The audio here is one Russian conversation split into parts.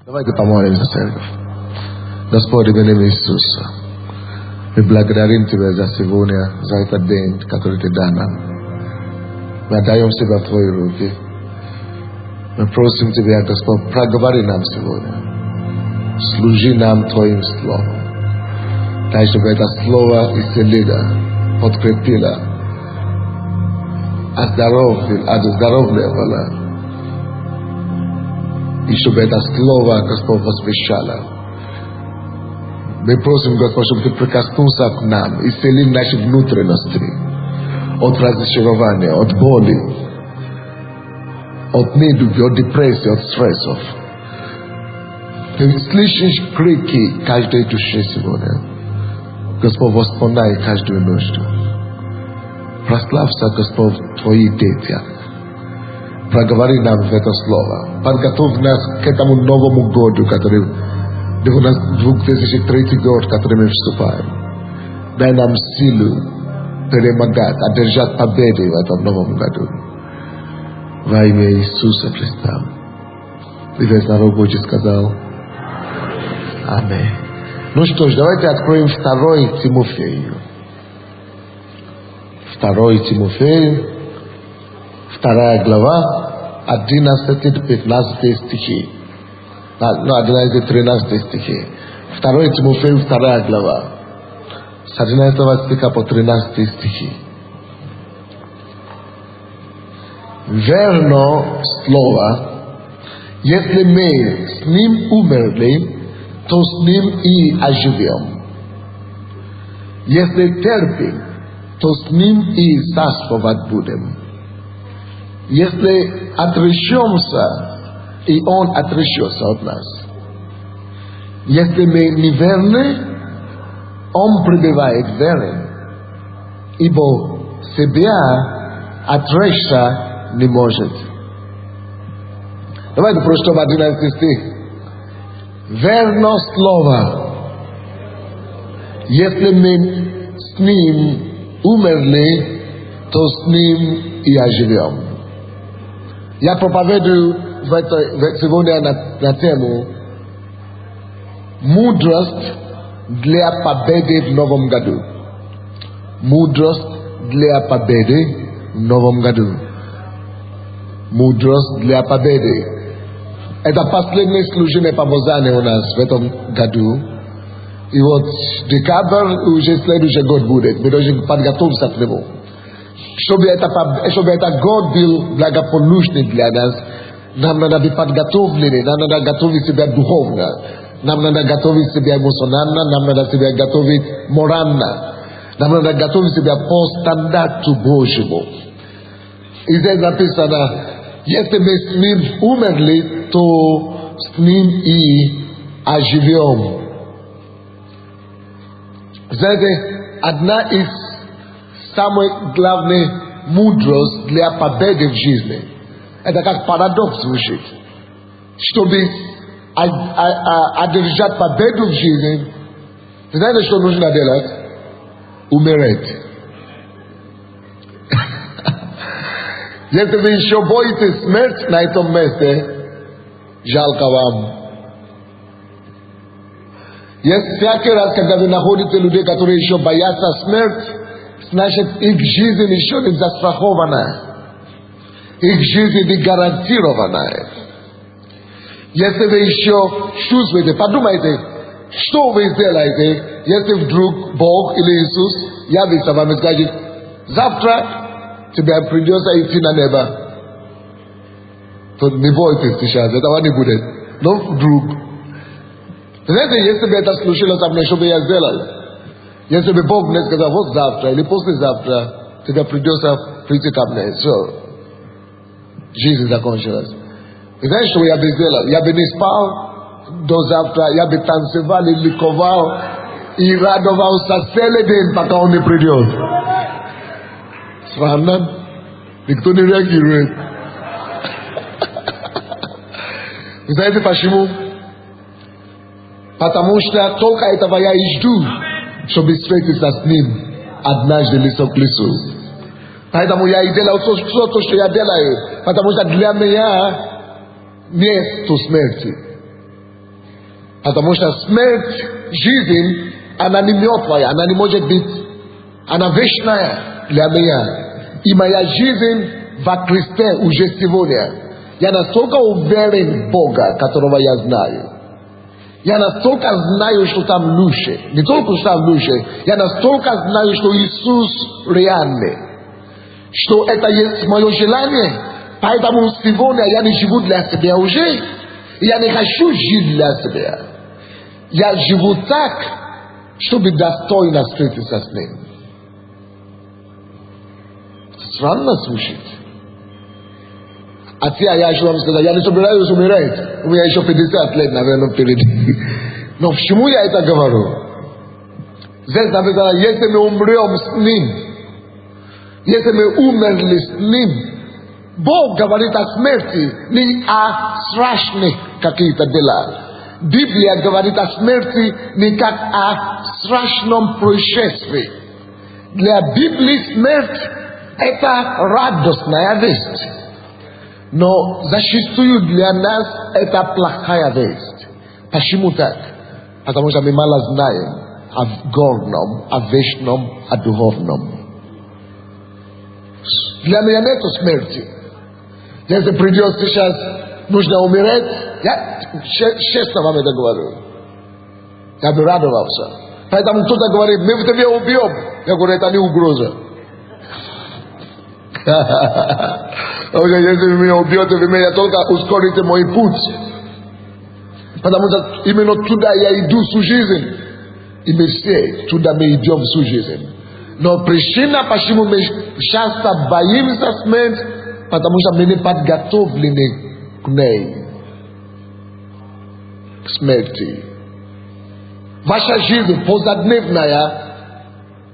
Давайте помолимся, церковь. Господь, в имя Иисуса, мы благодарим Тебя за сегодня, за этот день, который Ты дал нам. Мы отдаем себя в Твои руки. Мы просим Тебя, Господь, проговори нам сегодня. Служи нам Твоим Словом. Дай, чтобы это Слово исцелило, подкрепило, оздоровливало. И чтобы это Слово, Господь, возвещало. Мы просим, Господь, чтобы Ты прикоснулся к нам, исцелил наши внутренности от разочарования, от боли, от недуги, от депрессии, от стрессов. Ты слышишь крики каждой души сегодня. Господь, восполняй каждую нужду. Прославься, Господь, в Твоих детях. Проговори нам это слово. Подготовь нас к этому новому году, который у нас 2003 год, в который мы вступаем. Дай нам силу перемогать, одержать победы в этом новом году. Во имя Иисуса Христа. И весь народ Божий сказал Аминь. Ну что ж, давайте откроем 2 Тимофею. 2 Тимофею, 2 глава, 11-15 стихи. 11-13 стихи. 2 Тимофею, 2 глава. С 11 стиха по 13 стихи. Верно слово, если мы с ним умерли, то с ним и оживем. Если терпим, то с ним и царствовать будем. Если отречемся, и он отречется от нас. Если мы неверны, он пребывает верен, ибо себя отречься не может. Давайте прочтем 11 стих. Верно слово, если мы с ним умерли, то с ним и оживем. Я проповедую сегодня на тему «Мудрость для победы в новом году». Мудрость для победы в новом году. Мудрость для победы. Это последнее служение помазания у нас в этом году. И вот декабрь уже следующий год будет. Мы должны подготовиться к нему. Чтобы этот год был благополучный для нас, нам надо быть подготовлены, нам надо готовить себя духовно, нам надо готовить себя эмоционально, нам надо себя готовить морально, нам надо готовить себя по стандарту Божьему. И здесь написано, если мы с ним умерли, то с ним и оживем. Знаете, одна из самых главных мудрость для победы в жизни. Это как парадокс звучит. Чтобы одержать победу в жизни, знаете, что нужно делать? Умереть. Если вы еще боитесь смерть на этом месте, жалко вам. Есть всякий раз, когда вы находите людей, которые еще боятся смерти, значит, их жизнь еще не застрахована. Их жизнь не гарантирована. Если вы еще чувствуете, подумайте, что вы сделаете, если вдруг Бог или Иисус явится вам и скажет, завтра тебе придется идти на небо. То не бойтесь сейчас, этого не будет. Но вдруг. Знаете, если бы это случилось со мной, что бы я сделал? Если бы Бог мне сказал, вот завтра или послезавтра тебе придется прийти ко мне. Все. Жизнь закончилась. И знаешь, что я бы сделал? Я бы не спал до завтра, я бы танцевал и ликовал и радовался целый день, пока он не придет. Странно? Никто не реагирует. Вы знаете почему? Потому что только этого я и жду, чтобы встретиться с ним однажды лицом к лицу. Поэтому я и делаю все, что я делаю. Потому что для меня нет смерти. Потому что смерть, жизнь, она не мертвая, она не может быть, она вечная для меня. И моя жизнь во Христе уже сегодня. Я настолько уверен в Бога, которого я знаю. Я настолько знаю, что там лучше. Не только что там лучше. Я настолько знаю, что Иисус реальный. Что это есть мое желание. Поэтому сегодня я не живу для себя уже. Я не хочу жить для себя. Я живу так, чтобы достойно встретиться с Ним. Странно слушать. А я еще вам сказал, я не собираюсь умирать. У меня еще 50 лет, наверное, впереди. Но почему я это говорю? Здесь написано, если мы умрем с Ним, если мы умерли с Ним, Бог говорит о смерти, не о страшных каких-то делах. Библия говорит о смерти не как о страшном происшествии. Для Библии смерть – это радостная весть. Но зачастую для нас это плохая весть. Почему так? Потому что мы мало знаем о горном, о вечном, о духовном. Для меня нет смерти. Если придет сейчас, нужно умереть, я честно вам это говорю. Я бы радовался. Поэтому кто-то говорит, мы в тебе убьем. Я говорю, это не угроза. Если вы меня убьете, вы меня только ускорите мой путь. Потому что именно туда я иду всю жизнь. И мы все туда мы идем всю жизнь. Но причина, почему мы часто боимся смерти, потому что мы не подготовлены к ней. К смерти. Ваша жизнь позадневная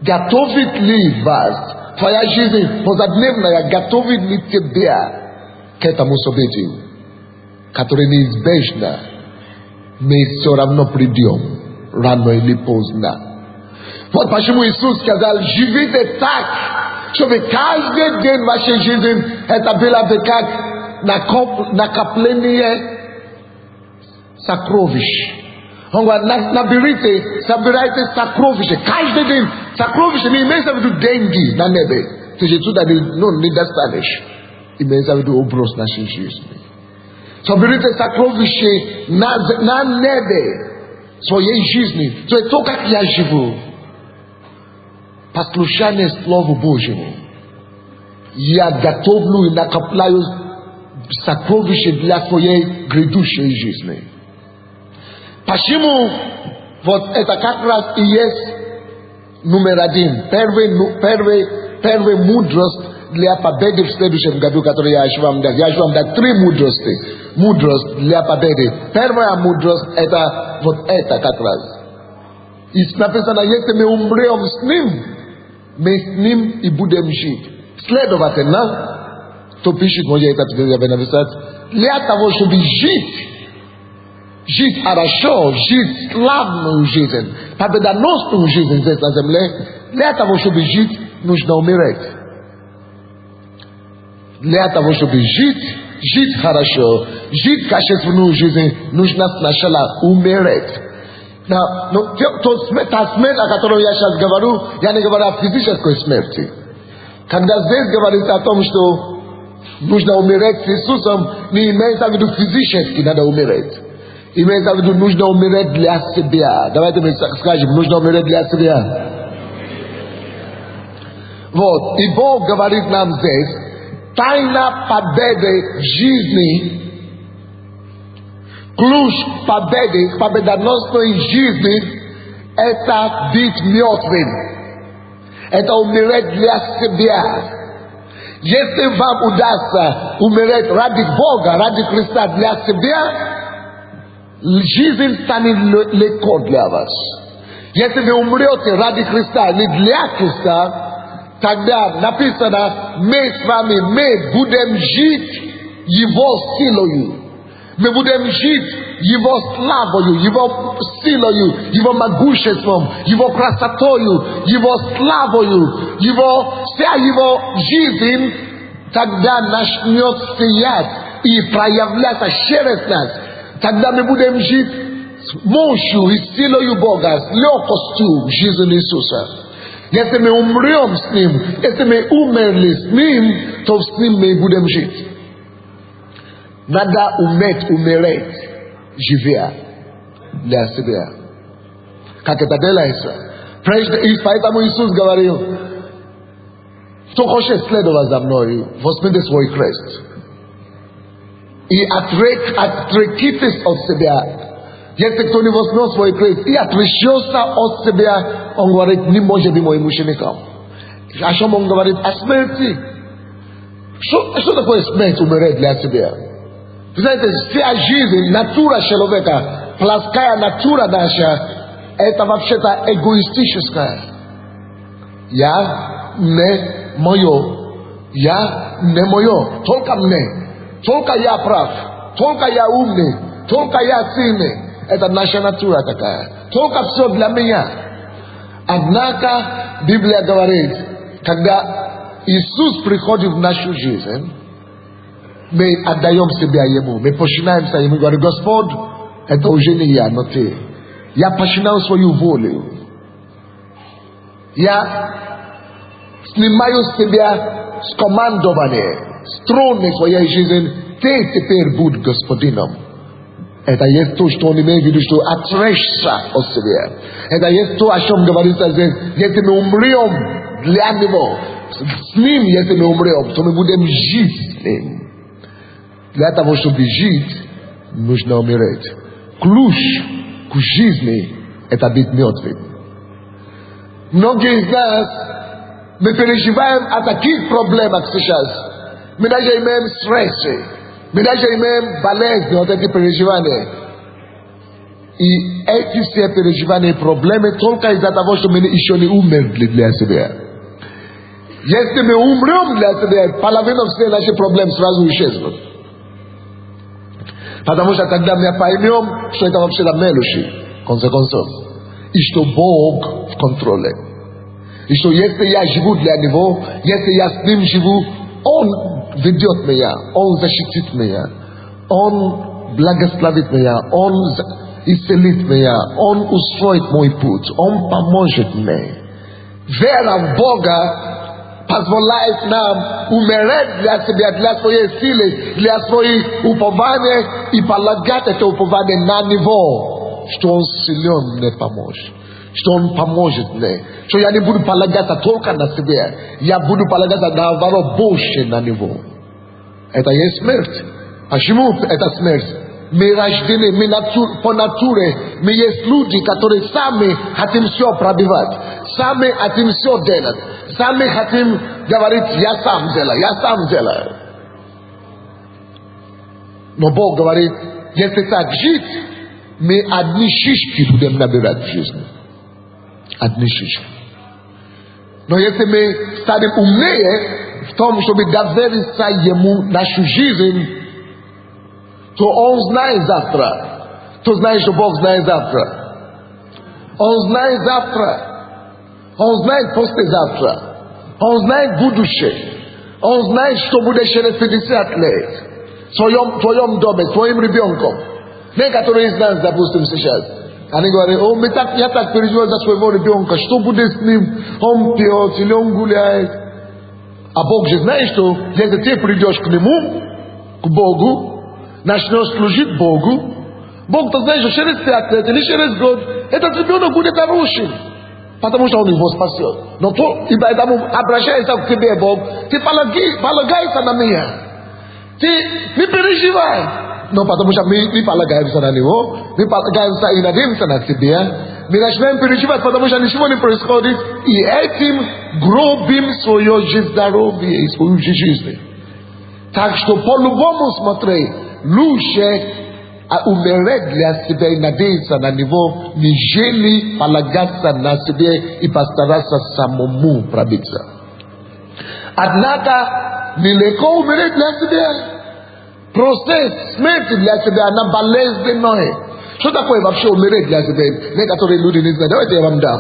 готовит ли вас? Твоя жизнь позадневная готовит ли тебя к этому событию, которое неизбежно, мы все равно придем, рано или поздно. Вот почему Иисус сказал, живите так, чтобы каждый день вашей жизни это было бы как накопление сокровищ. Он говорит, собирайте сокровища. Каждый день сокровища не имеется в виду деньги на небе. Ты же туда не достанешь. Имеется в виду образ нашей жизни. Соберите сокровища на небе своей жизни. То есть то, как я живу. Послушание Слову Божьему. Я готовлю и накопляю сокровища для своей грядущей жизни. Почему вот это как раз и есть номер один. Первая мудрость для победы в следующем году, которую я хочу вам дать. Я хочу вам дать 3 мудрости. Мудрость для победы. Первая мудрость это вот это как раз. И написано, если мы умрем с Ним, мы с Ним и будем жить. Следовательно, кто пишет, может это написать, для того, чтобы жить хорошо, жить славную жизнь, победоносную жизнь здесь на земле, для того, чтобы жить, нужно умереть. Для того, чтобы жить хорошо, жить качественную жизнь, нужно сначала умереть. Та смерть, о которой я сейчас говорю, я не говорю о физической смерти. Когда здесь говорится о том, что нужно умереть с Иисусом, не имеется в виду физически надо умереть. Имеется в виду, нужно умереть для себя. Давайте мы скажем, нужно умереть для себя. Вот, и Бог говорит нам здесь, тайна победы в жизни, ключ победы, победоносной жизни, это быть мертвым. Это умереть для себя. Если вам удастся умереть ради Бога, ради Христа для себя, жизнь станет легко для вас. Если вы умрете ради Христа, не для Христа, тогда написано, мы с вами, мы будем жить Его силою. Мы будем жить Его славою, Его силою, Его могуществом, Его красотою, Его славою, вся Его жизнь тогда начнет сиять и проявляться через нас. Тогда мы будем жить Monshu isilo yubogas leo costume Jesus Isusa. Este me umriom snim, este me umerlis snim, to snim me budem jit. Nada umeret jivia le asibia. Kaketadela isa. Praise the Ispaita mu Isus gavario. To koshe sledo vazamnori, vosmendes voi Christ. I atrekitis od sebia. Jeste kto ni vosnos voi Christ. I atrishiosa od sebia on govorit ni može bi moj mušenikam. Așa on govorit a smrti. Što такое смерть умереть для себя? Вы знаете, вся жизнь, натура человека, плоская натура наша, это вообще-то эгоистическая. Я не мое. Я не мое. Только мне. Только я прав. Только я умный. Только я сильный. Это наша натура такая. Только все для меня. Однако Библия говорит, когда Иисус приходит в нашу жизнь, мы отдаем себя Ему. Мы починаемся Ему. Говорим: Господь, это уже не я, но Ты. Я починаю свою волю. Я снимаю с себя скомандование, струны своей жизни. Ты теперь будь господином. Это есть то, что он имеет в виду, что отречься от себя. Это есть то, о чем говорится здесь. Если мы умрем для Него, с Ним, если мы умрем, то мы будем жить с Ним. Для того, чтобы жить, нужно умереть. Ключ к жизни – это быть мертвым. Многие из нас, мы переживаем о таких проблемах сейчас. Мы даже имеем стрессы, мы даже имеем болезни, вот эти переживания. И эти все переживания и проблемы только из-за того, что мы еще не умерли для себя. Если мы умрем для себя, половина всех наших проблем сразу исчезнут. Потому что тогда мы поймем, что это вообще-то мелочи, в конце концов. И что Бог в контроле. И что если я живу для Него, если я с Ним живу, Он ведет меня, Он защитит меня, Он благословит меня, Он исцелит меня, Он устроит мой путь, Он поможет мне. Вера в Бога позволяет нам умереть для себя, для своей силы, для своих упований и полагать это упование на Него, что Он силен мне поможет, что Он поможет мне, что я не буду полагаться только на себя, я буду полагаться наоборот больше на Него. Это есть смерть. Почему это смерть? Мы рождены, мы по натуре, мы есть люди, которые сами хотим все пробивать, сами хотим все делать, сами хотим говорить: я сам делаю, я сам делаю. Но Бог говорит: если так жить, мы одни шишки будем набирать в жизни. Одни шишки. Но если мы станем умнее в том, чтобы довериться Ему нашу жизнь, то Он знает завтра. Кто знает, что Бог знает завтра? Он знает завтра. Он знает послезавтра. Он знает будущее. Он знает, что будет через 50 лет. В твоем доме, твоим ребенком. Некоторые из нас, допустим, сейчас, они говорят: я так переживаю за своего ребенка. Что будет с ним? Он пьет или он гуляет? А Бог же знает, что если ты придешь к Нему, к Богу, начнешь служить Богу, Бог-то знает, что через 5 лет или через год этот ребенок будет нарушен, потому что Он его спасет. Но и поэтому обращается к тебе Бог: ты полагайся на меня, ты не переживай. Но потому что мы не полагаемся на Него, мы полагаемся и надеемся на Тебя, мы начинаем переживать, потому что ничего не происходит, и этим гробим свое здоровье и свою жизнь. Так что по-любому смотри, лучше умереть для себя и надеяться на Него, нежели полагаться на себе и постараться самому пробиться. Однако нелегко умереть для себя. Процесс смерти для себя, она болезненная. Что такое вообще умереть для себя? Некоторые люди не знают. Давайте я вам дам.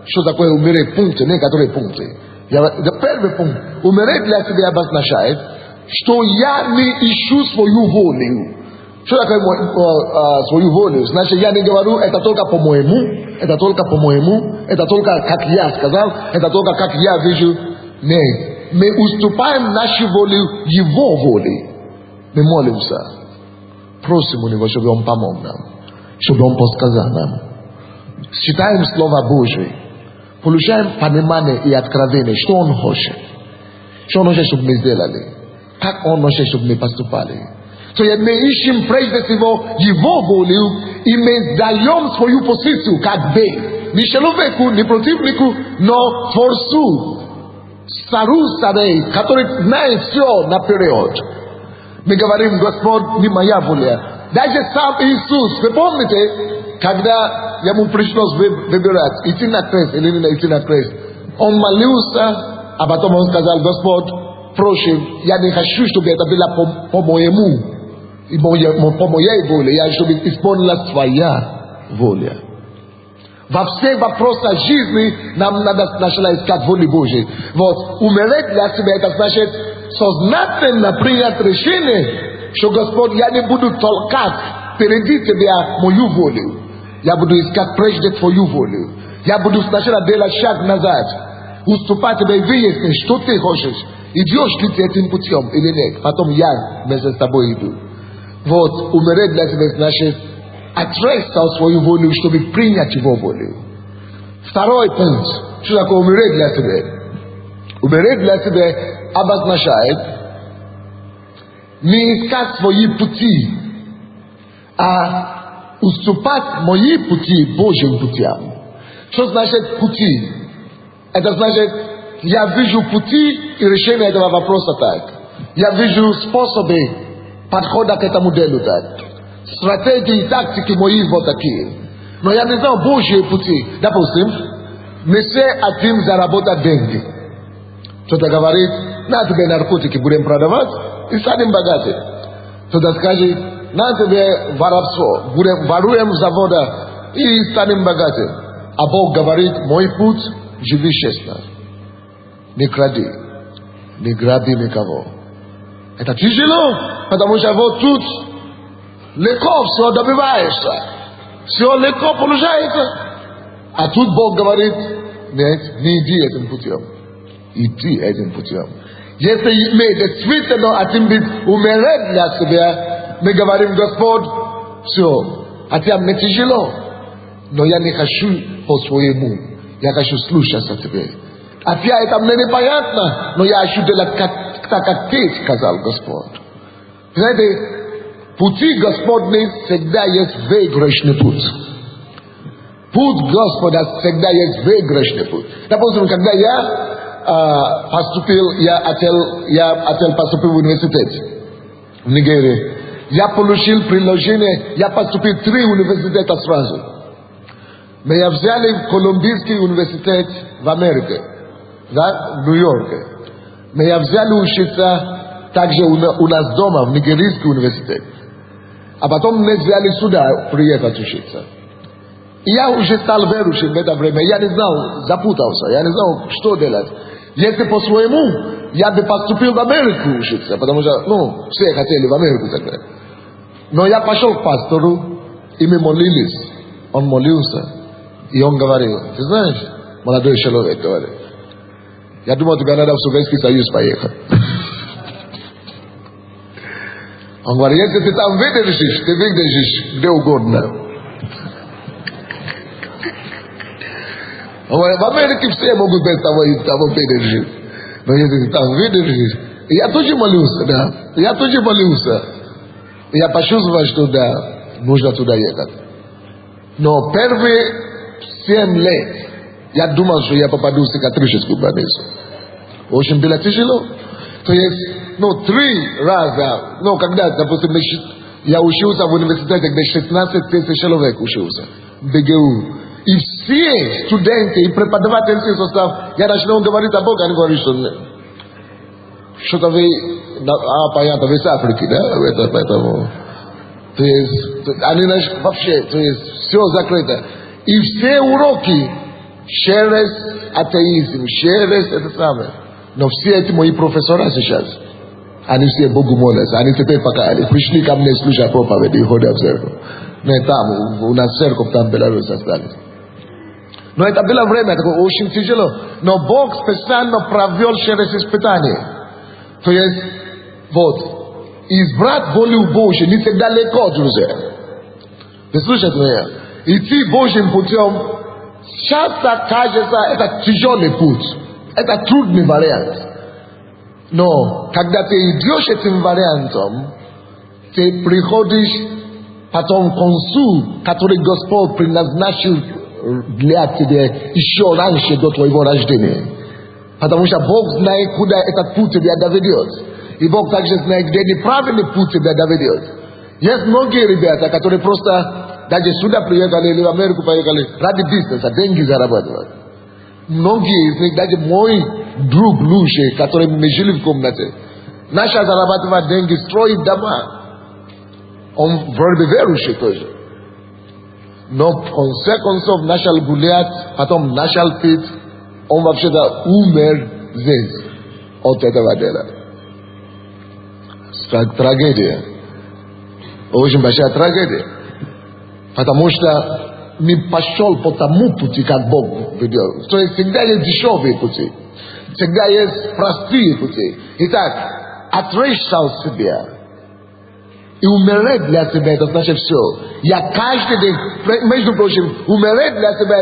Что такое умереть? Пункты, некоторые пункты. Первый пункт. Умереть для себя обозначает, что я не ищу свою волю. Что такое свою волю? Значит, я не говорю, это только по-моему, это только по-моему, это только как я сказал, это только как я вижу. Нет. Мы уступаем нашу волю Его воле. Мы молимся. Просим у Него, чтобы Он помог нам, чтобы Он подсказал нам. Читаем Слово Божие. Получаем понимание и откровение, что Он хочет. Что Он хочет, чтобы мы сделали. Как Он хочет, чтобы мы поступали. То есть мы ищем прежде всего Его волю, и мы даем свою позицию как бы. Не человеку, не противнику, но Творцу. Царей, который знает все наперед. Мы говорим, Господь, не моя воля. Даже сам Иисус, вы помните, когда ему пришлось выбирать, идти на крест или не идти на крест, он молился, а потом он сказал, Господь, прощай, я не хочу, чтобы это было по моему, по моей воле, я чтобы исполнилась твоя воля. Во всех вопросах жизни нам надо сначала искать волю Божьей. Вот, умереть для себя, это значит сознательно принять решение, что Господь, я не буду толкать впереди тебя мою волю. Я буду искать прежде твою волю. Я буду сначала делать шаг назад, уступать тебе и выяснить, что ты хочешь. Идешь ли ты этим путем или нет. Потом я вместе с тобой иду. Вот, умереть для себя значит отречься от свою волю, чтобы принять Его волю. Второй пункт. Что такое умереть для себя? Умереть для себя обозначает не искать свои пути, а уступать мои пути Божьим путям. Что значит пути? Это значит, я вижу пути и решение этого вопроса так. Я вижу способы подхода к этому делу так. Стратегии и тактики мои вот такие. Но я не знаю Божьи пути. Допустим, мы все хотим заработать деньги. Кто-то говорит, на тебе наркотики будем продавать и станем богаты. Кто-то скажет, на тебе воровство, будем воруем с завода и станем богаты. А Бог говорит, мой путь, живи честно. Не кради, не граби никого. Это тяжело, потому что вот тут легко все добиваешься, все легко получается. А тут Бог говорит, нет, не иди этим путем. Иди этим путем. Если мы действительно хотим быть умереть для себя, мы говорим, Господь, все, хотя мне тяжело, но я не хочу по-своему, я хочу слушаться тебе. Хотя это мне непонятно, но я хочу делать так, как ты сказал, Господь. Знаете, пути Господни всегда есть выигрышный путь. Путь Господа всегда есть выигрышный путь. Допустим, когда я поступил, я хотел поступить в университет в Нигерии. Я получил предложение, я поступил в 3 университета сразу. Меня взяли в Колумбийский университет в Америке, да, в Нью-Йорке. Меня взяли учиться также у нас дома, в Нигерийский университет. А потом меня взяли сюда приехать учиться. И я уже стал верующим в это время. Я не знал, запутался, я не знал, что делать. Если по-своему, я бы поступил в Америку учиться, потому что, все хотели в Америку тогда. Но я пошел к пастору, и мы молились. Он молился, и он говорил, ты знаешь, молодой человек, говорит, я думал, тебе надо в Советский Союз поехать. Он говорит, если ты там выдержишь, ты выдержишь где угодно. Он говорит, в Америке все могут без того выдержать. Но если ты там выдержишь... И я тоже молился, да. Я тоже молился. И я почувствовал, что да, нужно туда ехать. Но первые 7 лет я думал, что я попаду в психиатрическую больницу. Очень было тяжело. То есть, 3 раза, когда, допустим, я учился в университете, где 16 тысяч человек учился, в БГУ. И все студенты и преподавательский состав, я начинал говорить о Боге, они говорят, что-то вы, понятно, вы из Африки, да, поэтому, то есть, они вообще, то есть, все закрыто. И все уроки через атеизм, через это самое. Но все эти мои профессора сейчас, Они все Богу молятся. Они теперь пока пришли ко мне слушать проповеди и ходят в церковь. Но там, у нас церковь там в Беларуси остались. Но это было время такое очень тяжело. Но Бог специально провел через испытание. То есть, вот, избрать волю Божью не всегда легко, друзья. Вы слушаете меня? Идти Божьим путем часто кажется, это тяжелый путь. Это трудный вариант. Но когда ты идешь этим вариантом, ты приходишь потом к концу, который Господь предназначил для тебя еще раньше до твоего рождения. Потому что Бог знает, куда этот путь тебя доведет. И Бог также знает, где неправильный путь тебя доведет. Есть многие ребята, которые просто даже сюда приехали или в Америку поехали ради бизнеса, деньги зарабатывать. Многие из них, даже мой друг Луши, который мы жили в комнате, начал зарабатывать деньги, строить дома. Он вроде бы верующий тоже. Но в конце концов начал гулять, потом начал пить. Он вообще-то умер здесь от этого дела. Трагедия. Очень большая трагедия. Потому что не пошел по тому пути, как Бог ведет. То есть всегда есть дешевые пути. Всегда есть простые пути. Итак, отречься от себя и умереть для себя, это значит все. Я каждый день, между прочим, умереть для себя,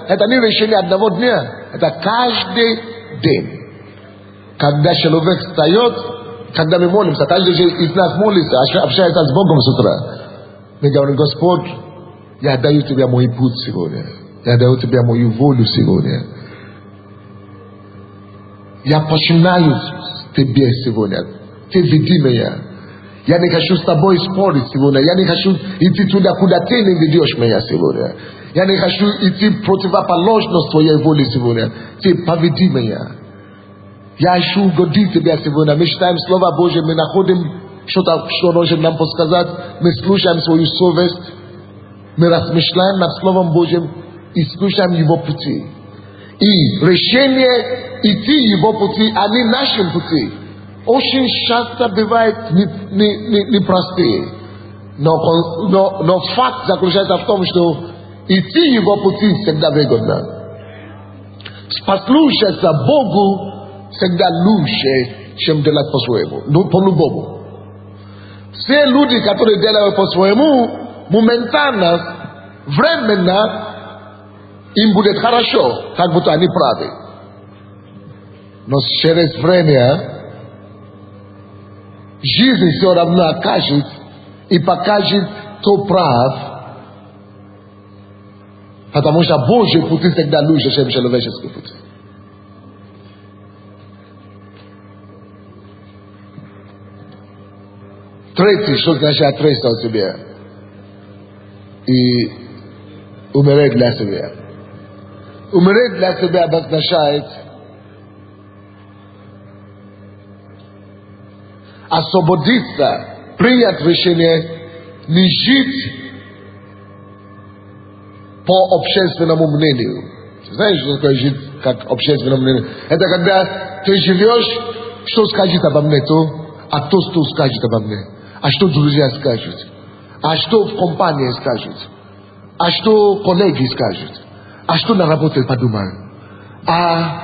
это не решение одного дня. Это каждый день. Когда человек встает, когда мы молимся, каждый из нас молится, общается с Богом с утра. Мы говорим: Господь, я даю тебе мой путь сегодня. Я даю тебе мою волю сегодня. Я починаю с тебе сегодня. Ты веди меня. Я не хочу с тобой спорить сегодня. Я не хочу идти туда, куда ты не ведешь меня сегодня. Я не хочу идти противоположно твоей воле сегодня. Ты поведи меня. Я ищу угодить тебя сегодня. Мы читаем Слово Божье, мы находим что-то, что нужно нам подсказать. Мы слушаем свою совесть. Мы размышляем над Словом Божьим и слушаем Его пути. И решение идти Его пути, а не нашим пути, очень часто бывает непростые. Но факт заключается в том, что идти Его пути всегда выгодно. Послушаться Богу всегда лучше, чем делать по-своему. По-любому. Все люди, которые делают по-своему, моментально, временно, им будет хорошо, как будто они правы. Но через время жизнь все равно окажет и покажет, кто прав, потому что Божьи пути всегда лучше, чем человеческие пути. Третий, что значит отречься от себя и умереть для себя. Умереть для себя обозначает освободиться, принять решение не жить по общественному мнению. Знаешь, что такое жить как общественному мнению? Это когда ты живешь, что скажет обо мне то, а кто что скажет обо мне, а что друзья скажут, а что в компании скажут, а что коллеги скажут, а что на работе подумают, а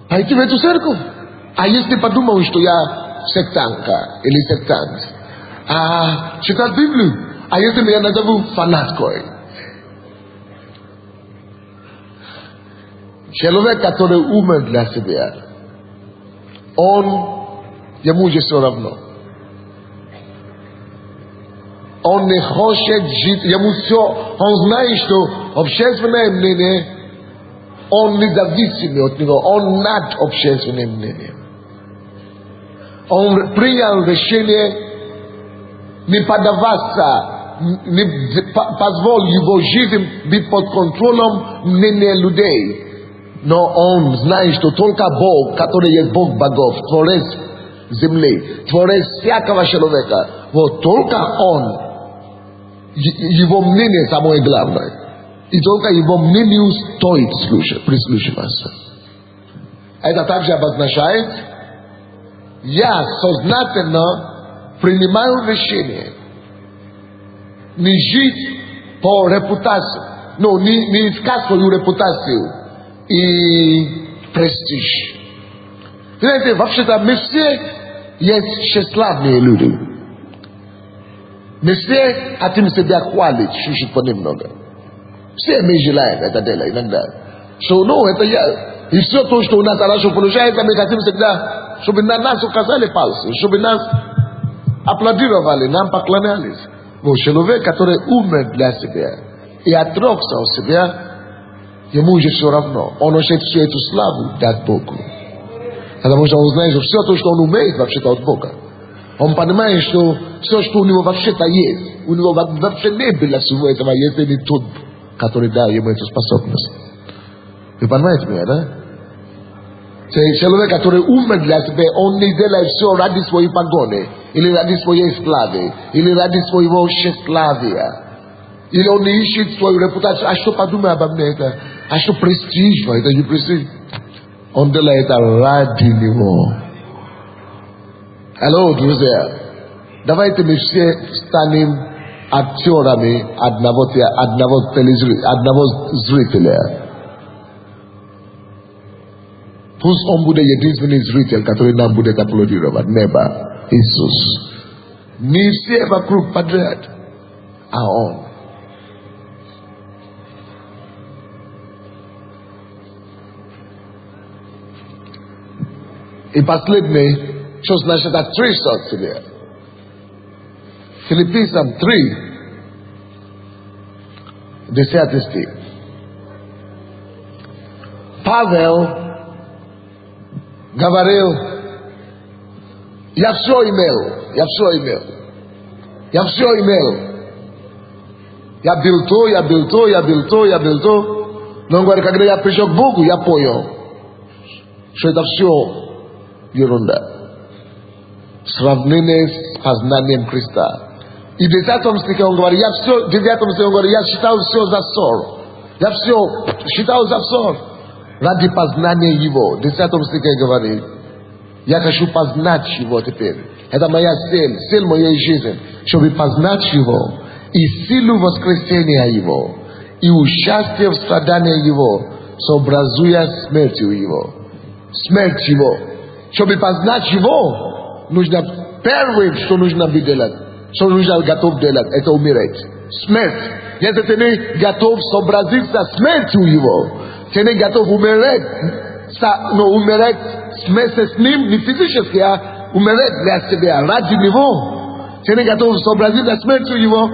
пойти в эту церковь, а если подумал, что я сектантка или сектант, а читать Библию, а если меня назовут фанаткой. Человек, который умер для себя, ему уже все равно. Он не хочет жить, ему все, он знает, что общественное мнение, он независимый от него, он над общественным мнением. Он принял решение не поддаваться, не позволить его жизнь быть под контролем мнения людей. Но он знает, что только Бог, который есть Бог богов, Творец земли, Творец всякого человека, вот только Он, его мнение самое главное. И только его мнению стоит прислушиваться. Это также обозначает я сознательно принимаю решение не жить по репутации, но не искать свою репутацию и престиж. Знаете, вообще-то мы все есть тщеславные люди. Мы все хотим себя хвалить чуть-чуть понемногу. Все мы желаем это делать иногда. Это я. И все то, что у нас хорошо получается, мы хотим всегда, чтобы на нас указали пальцы, чтобы нас аплодировали, нам поклонялись. Но человек, который умер для себя и отрекся от себя, ему уже все равно. Он хочет всю эту славу дать Богу. Потому что он знает, что все то, что он умеет, вообще-то от Бога. Он понимает, что все, что у него вообще-то есть, у него вообще не было всего этого, если не тот, который дал ему эту способность. Вы понимаете меня, да? Человек, который умер для себя, он не делает все ради своей погони, или ради своей славы, или ради своего тщеславия. Или он не ищет свою репутацию. А что подумает обо мне это? А что престиж? Это не престиж. Он делает это ради него. Алло, друзья. Давайте мы все станем актерами одного зрителя. Пусть он будет единственный зритель, который нам будет аплодировать. Небо. Иисус. Не все вокруг подряд, а он. И последний, что значит отрицать себя. Филиппийцам 3, 10 стих. Павел говорил, я все имел. Я был то. Но он говорит, когда я пришел к Богу, я понял, что это все ерунда. Сравнение с познанием Христа. И в 10 стихе он говорит, я считал все за ссор. Я все считал за ссор. Ради познания Его. В 10 стихе говорит, я хочу познать Его теперь. Это моя цель моей жизни. Чтобы познать Его. И силу воскресения Его. И участие в страдании Его. Сообразуя смертью Его. Смерть Его. Чтобы познать Его, нужно первое, что нужно делать, что нужно готов делать, это умереть. Смерть. Если ты не готов сообразиться смертью Его, ты не готов умереть, умереть вместе с Ним, не физически, а умереть для себя, ради Него. Ты не готов сообразиться смертью Его,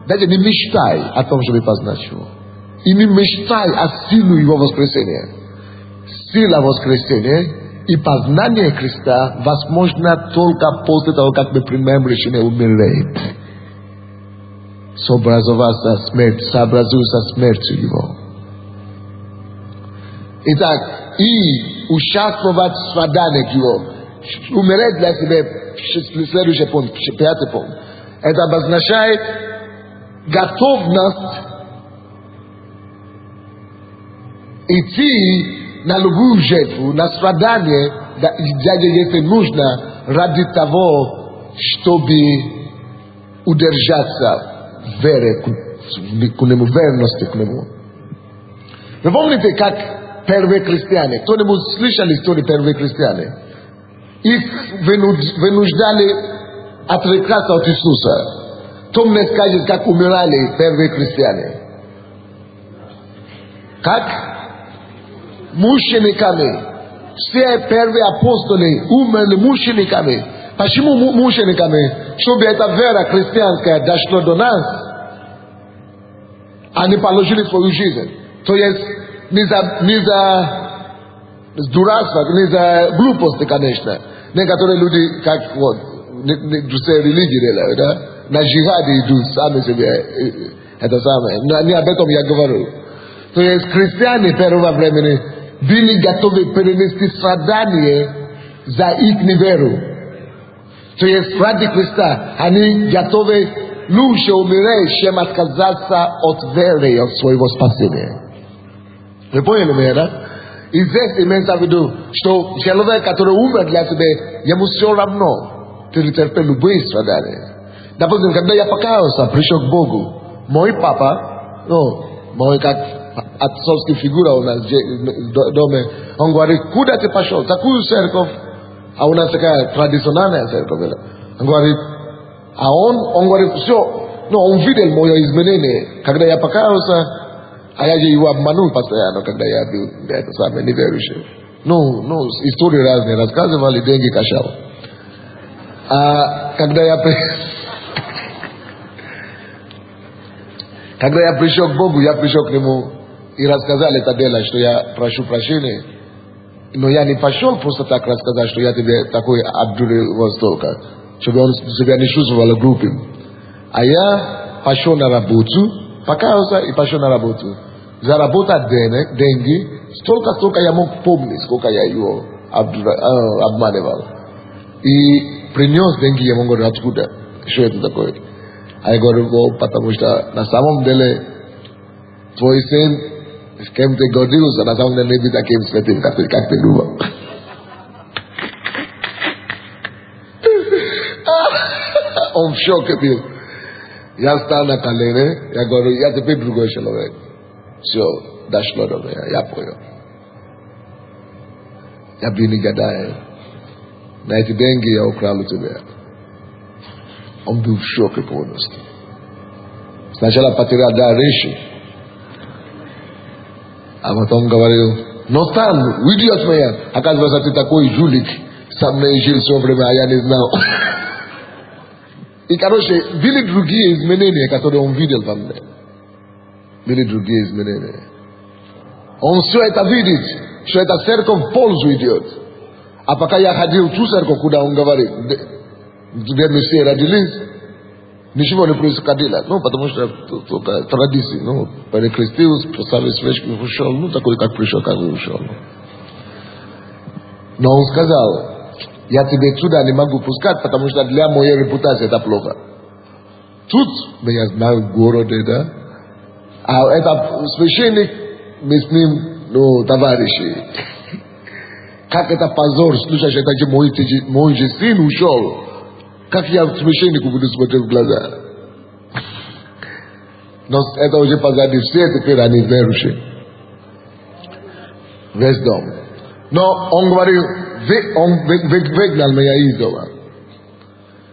даже не мечтай о том, чтобы познать Его. И не мечтай о силе Его воскресения. Сила воскресения и познание Христа возможно только после того, как мы примем решение умереть. Сообразоваться со смертью Его. Итак, и участвовать в страданиях Его. Умереть для себя, следующий пункт, 5 пункт. Это обозначает готовность идти на любую жертву, на страдание, даже если нужно, ради того, чтобы удержаться в вере к Нему, верности к Нему. Вы помните, как первые христиане, кто-нибудь слышал историю первых христиан? Их вынуждали отрекаться от Иисуса. Кто мне скажет, как умирали первые христиане? Как? Мучениками. Все первые апостолы умерли мучениками. Почему мучениками? Чтобы эта вера христианская дошла до нас. Они положили свою жизнь. То есть не за дурацтво, не за глупости, конечно. Некоторые люди, как вот, другие религии делают, да? На джихаде идут сами себе. Это самое. Не об этом я говорю. То есть христиане первого времени были готовы перенести страдания за их веру. То есть ради Христа они готовы лучше умереть, чем отказаться от веры, от своего спасения. Вы поняли меня, да? известно имеется в виду, что человек, который умер для себя, ему все равно перетерпел любые страдания. Допустим, когда я покаялся, пришел к Богу, мой папа, мой как отцовская фигура у нас в доме, он говорит, куда ты пошел? Такую церковь, а у нас такая традиционная церковь. Он говорит, он говорит, все, он видел мое изменение, когда я покаялся, а я же его обманул постоянно, когда я был неверующий. Истории разные рассказывали, деньги качал. А когда я пришел к Богу, я пришел к Нему и рассказал это дело, что я прошу прощения. Но я не пошел просто так рассказать, что я тебе такой обдурил столько, чтобы он себя не чувствовал глупым. А я пошел на работу, покаялся и пошел на работу. Заработать деньги, столько я мог помнить, сколько я его обманывал. И принес деньги, я ему говорю, откуда? Что это такое? А я говорю, потому что на самом деле твой сын с кем ты гордился, на самом деле не был таким святым, как ты думал. Он в шоке был. Я стал на колени, я говорю, я теперь другой человек. Все, дошло до меня, я понял. Я был негодяй. На эти деньги я украл у тебя. Он был в шоке полностью. Сначала потерял дар речи, а потом говорил, но там, уйди от меня. Оказывается, ты такой жулик. Со мной жил все время, а я не знал. И, были другие изменения, которые он видел во мне. Были другие изменения. Он все это видит, что эта церковь в пользу идет. А пока я ходил в ту церковь, куда он говорит, где мы все родились, ничего не происходило. Потому что только традиции. Перекрестился, поставил свечку и ушел. Такой, как пришел, как и ушел. Но он сказал, я тебе туда не могу пускать, потому что для моей репутации это плохо. Тут меня знают в городе, да? А это священник, мы с ним, товарищи. Как это позор, слушай, это же мой же сын ушел. Как я священнику буду смотреть в глаза? Но это уже позади, все теперь они верующие. Весь дом. Но он говорил, он выгнал меня из дома.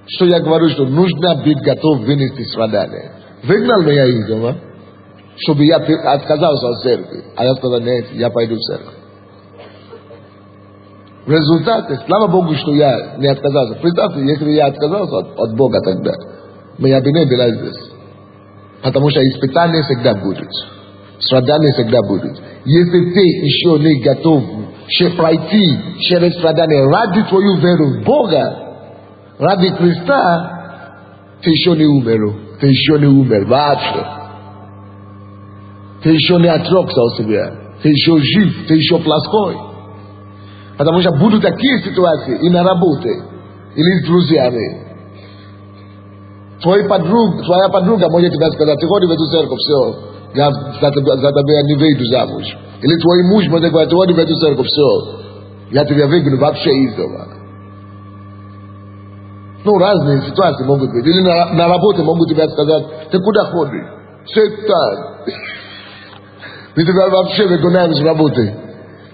Что я говорю, что нужно быть готов вынести страдания. Выгнал меня из дома, чтобы я отказался от церкви. А я сказал, нет, я пойду в церковь. В результате, слава Богу, что я не отказался. Представьте, если я отказался от Бога тогда, я бы не был здесь. Потому что испытания всегда будут. Страдания всегда будут. Если ты еще не готов пройти через страдания ради твою веру в Бога, ради Христа, ты еще не умер. Ты еще не умер вообще. Ты еще не отрекся от себя. Ты еще жив, ты еще плоской. Потому что будут такие ситуации и на работе, или с друзьями. Твоя подруга может тебе сказать, ты ходишь в эту церковь, все, я за тебя не выйду замуж. Или твой муж может говорить, ты ходишь в эту церковь, все, я тебя выгоню вообще из дома. Разные ситуации могут быть. Или на работе могут тебе сказать, ты куда ходишь? Шайтан. Мы тебя вообще выгоняем с работы.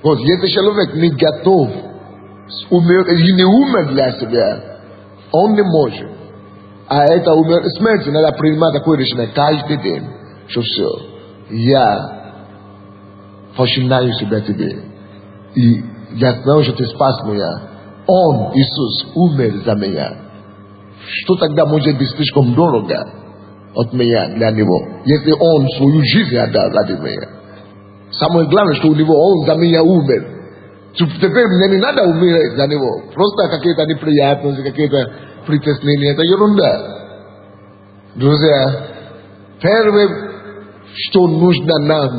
Вот, если человек не готов, и не умер для себя, он не может. А это смерть, надо принимать такое решение каждый день, что все, я починаю себя тебе. И я знаю, что ты спас меня. Он, Иисус, умер за меня. Что тогда может быть слишком дорого от меня для него, если он свою жизнь отдал ради меня? Самое главное, что у него он за меня умер. Теперь мне не надо умереть за него. Просто какие-то неприятности, какие-то притеснения. Это ерунда. Друзья, первое, что нужно нам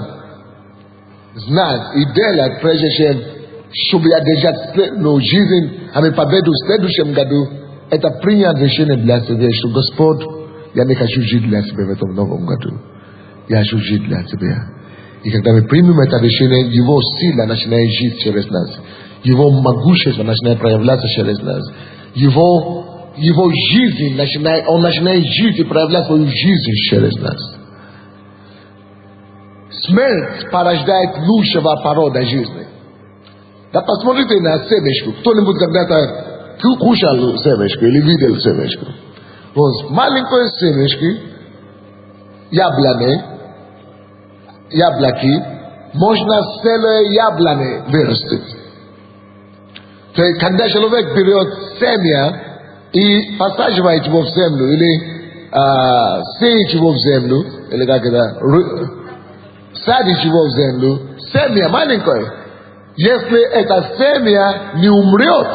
знать и делать, прежде чем, чтобы одержать жизнь, а мы победу в следующем году, это принять решение для себя, что Господь, я не хочу жить для себя в этом новом году. Я хочу жить для тебя. И когда мы примем это решение, Его сила начинает жить через нас. Его могущество начинает проявляться через нас. Его жизнь Он начинает жить и проявлять свою жизнь через нас. Смерть порождает лучшего порода жизни. Да посмотрите на семечку. Кто-нибудь когда-то кушал семечку или видел семечку? Вот с маленькой семечки, яблоки, можно целое яблони вырастить. То есть, когда человек берет семя и посаживает его в землю, или сеет его в землю, или как это, садит его в землю, семя маленькое, если это семя не умрет,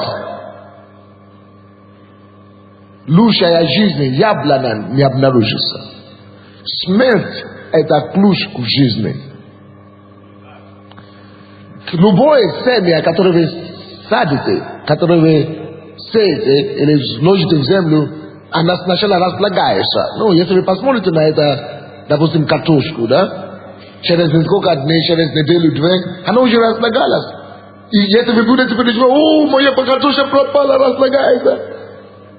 лучшая жизнь яблоня не обнаружится. Смерть – это ключ к жизни. Любое семя, которое вы садите, которое вы сеете или вложите в землю, она сначала разлагается. Ну, если вы посмотрите на это, допустим, картошку, да? Через несколько дней, через неделю-две, она уже разлагалась. И если вы будете переживать, о, моя картошка пропала, разлагается,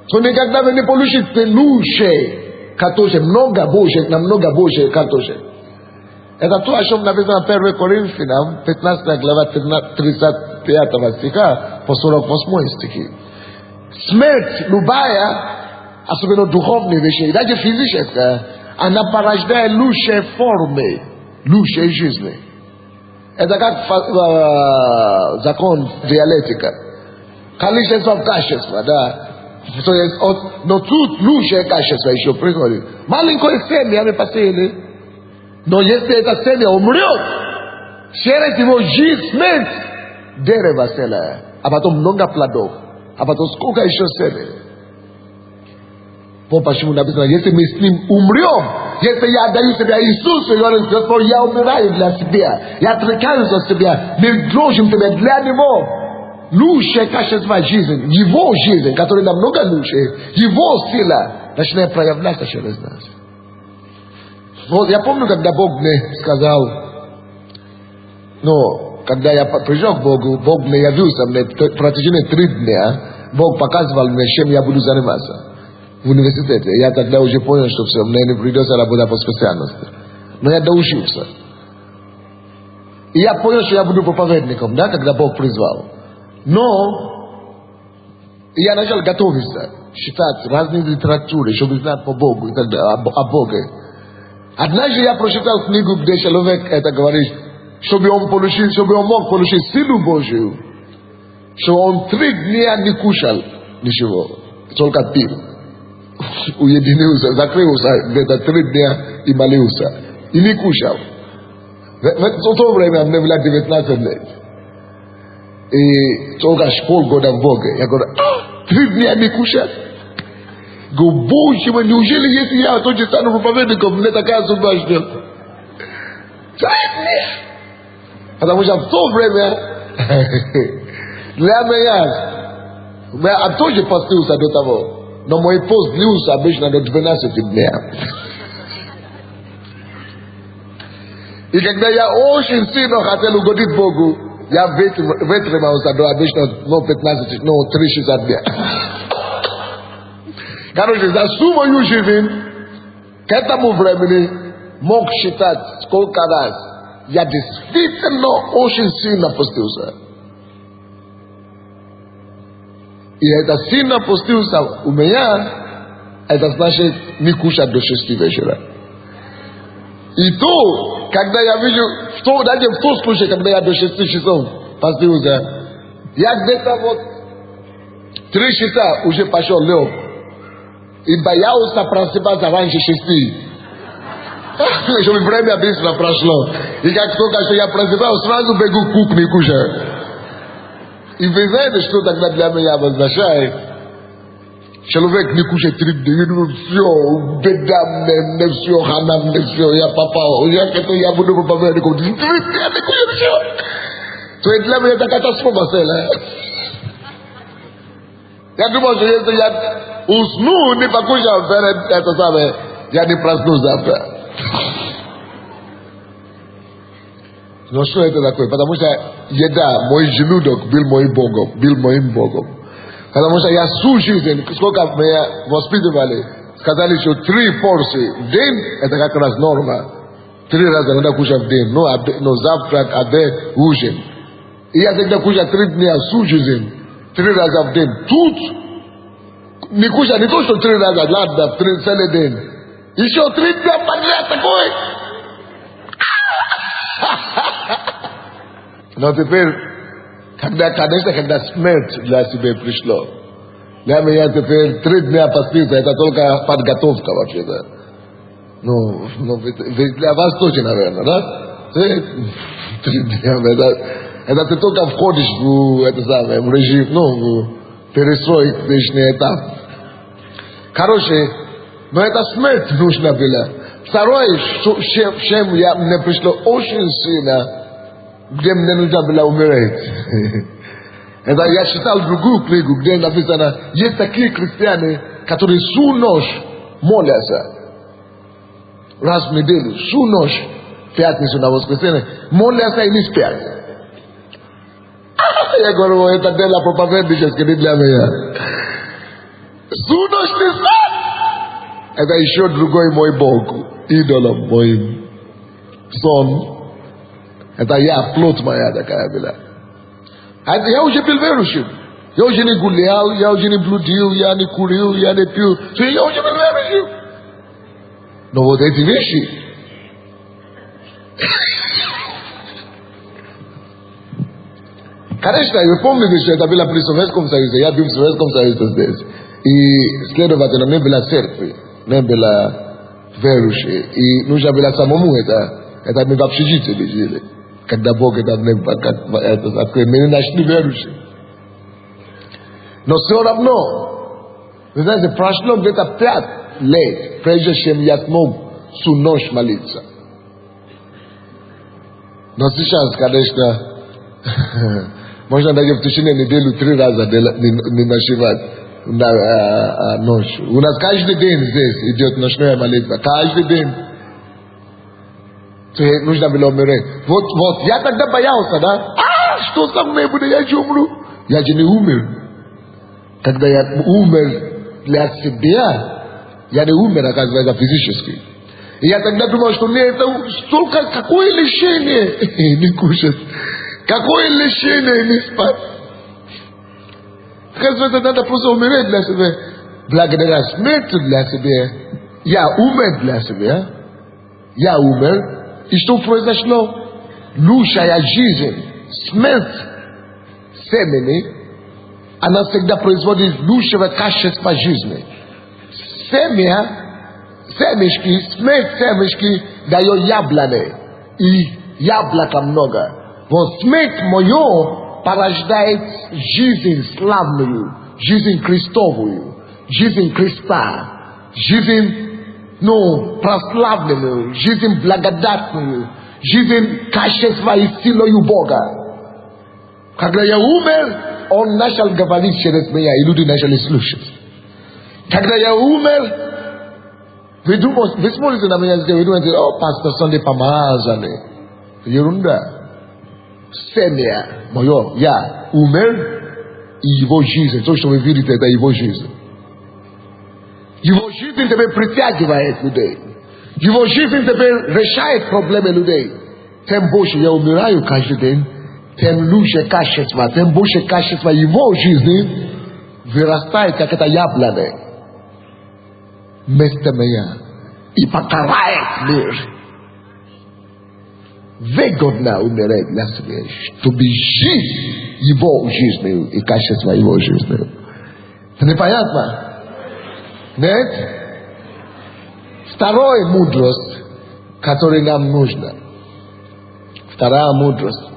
то никогда вы не получите лучше картошки, намного больше картошек. Это то, о чем написано 1 Коринфянам, 15 глава, 35 стиха, по 48 стихи. Смерть любая, особенно духовные вещи, даже физическая, она порождает лучшие формы, лучшей жизни. Это как закон диалектика. Количество качества, да. То есть, но тут лучшее качество еще приходит. Маленькое семя мы посеяли, но если это семя умрет, через его жизнь, смерть, дерево целое, а потом много плодов, а потом сколько еще семя. Вот почему написано, если мы с ним умрем, если я отдаю себя Иисусу, и говорю, Господь, я умираю для себя, я отрекаюсь от себя, мы должен тебя для Него. Лучшее качество жизни, Его жизнь, которая намного лучше, Его сила начинает проявляться через нас. Вот я помню, когда Бог мне сказал, когда я пришел к Богу, Бог мне явился мне в протяжении 3 дня, Бог показывал мне, чем я буду заниматься в университете. Я тогда уже понял, что все, мне не придется работать по специальности. Но я доучился. И я понял, что я буду проповедником, да, когда Бог призвал. Но я начал готовиться, читать разные литературы, чтобы знать по Богу и так далее, о Боге. Однажды я прочитал книгу, где человек это говорит, чтобы он мог получить силу Божию, что он 3 дня не кушал ничего, только пил. Уединился, закрылся где-то 3 дня и молился. И не кушал. В то время мне было 19 лет. И только полгода в Боге. Я говорю, 3 дня не кушать? Говорю, Боже мой, неужели если я тоже стану проповедником, мне такая судьба ждет? 3 дня! Потому что в то время для меня, я тоже постился до того. Но мой пост длился обычно до 12 дней. И когда я очень сильно хотел угодить Богу, я вытримался до обычно 15, 3-60 дней. Короче, за всю мою жизнь к этому времени мог считать сколько раз я действительно очень сильно постился. И это сильно постился у меня, это значит не кушать до 6 вечера. И то, когда я вижу, даже в том случае, когда я до 6 часов постился, я где-то 3 часа уже пошел лег. И боялся просыпаться раньше 6. Чтобы время быстро прошло. И как только что я просыпался, сразу бегу в кухню и кушаю. И вы знаете, что тогда для меня обозначает? Человек не кушает 3 дня, все, беда мне, все, хана мне, все, я попал. Я буду проповедником, 3 дня не кушаю, все. То есть для меня это катастрофа целая. Я думал, что если я усну, не покушал, это самое, я не проснусь завтра. Но что это такое? Потому что еда, мой желудок был моим Богом. Потому что я всю жизнь, сколько меня воспитывали, сказали, что 3 порции в день, это как раз норма. 3 раза надо кушать в день. Но завтрак, обед, ужин. И я всегда кушаю 3 дня всю жизнь. 3 раза в день. Тут не кушать не то, что 3 раза, ладно, 3 целый день. Еще 3 дня подряд такой. Но теперь, когда смерть для себя пришло, для меня теперь 3 дня поститься, это только подготовка вообще-то. Ну, для вас тоже, наверное, да? 3 дня, это ты только входишь в режим, в перестроечный этап. Короче, но это смерть нужна была. Второе, чем мне пришло очень сильно, где мне нужно было умереть. Это я читал другую книгу, где написано, есть такие христиане, которые всю ночь молятся. Раз в неделю, всю ночь, в пятницу на воскресенье, молятся и не спят. Я говорю, это дело проповедническое не для меня. Всю ночь не спят. Это еще другой мой Бог, идолом моим. Сон. Это я, плоть моя такая была. Я уже был верующим. Я уже не гулял, я уже не блудил, я не курил, я не пил. Я уже был верующим. Но вот эти вещи. Конечно, вы помните, что это было при Советском Союзе. Я был в Советском Союзе здесь. И, следовательно, не было церкви, не было верующих. И нужно было самому это мы в общежитии жили. Когда Бог это открыл, мы не нашли верующих. Но все равно, вы знаете, прошло где-то 5 лет, прежде чем я смог всю ночь молиться. Но сейчас, конечно, можно даже в течение недели 3 раза не ночевать на ночь. У нас каждый день здесь идет ночная молитва. Каждый день. Нужно было умереть. Вот я тогда боялся, да? Что со мной будет? Я же умру. Я же не умер. Когда я умер для себя, я не умер, оказывается, физически. И я тогда думал, что нет, это столько, какое лишение не кушать. Какое лишение не спать. Оказывается, надо просто умереть для себя. Благодаря смерти для себя. Я умер для себя. Я умер. И что произошло? Лучшая жизнь, смерть семени, она всегда производит лучшего качества жизни. Семечки, смерть семечки дает яблони. И яблока много. Вот смерть мое порождает жизнь славную, жизнь Христовую, жизнь Христа, жизнь прославленную, жизнь благодатную, жизнь качества и силою Бога. Когда я умер, Он начал говорить через меня, и люди начали слушать. Когда я умер, вы смотрите на меня, вы думаете, пастор Sunday помазанный. Ерунда. Семя мое, я умер, и его жизнь, то, что вы видите, это его жизнь. Его жизнь теперь притягивает людей. Его жизнь теперь решает проблемы людей. Тем больше я умираю каждый день, тем лучше качество, тем больше качество его жизни вырастает, как это яблоня. Вместо меня. И покарает мир. Выгодно умереть для себя, чтобы жить его жизнью и качество его жизни. Это непонятно? Нет? Вторая мудрость, которая нам нужна. Вторая мудрость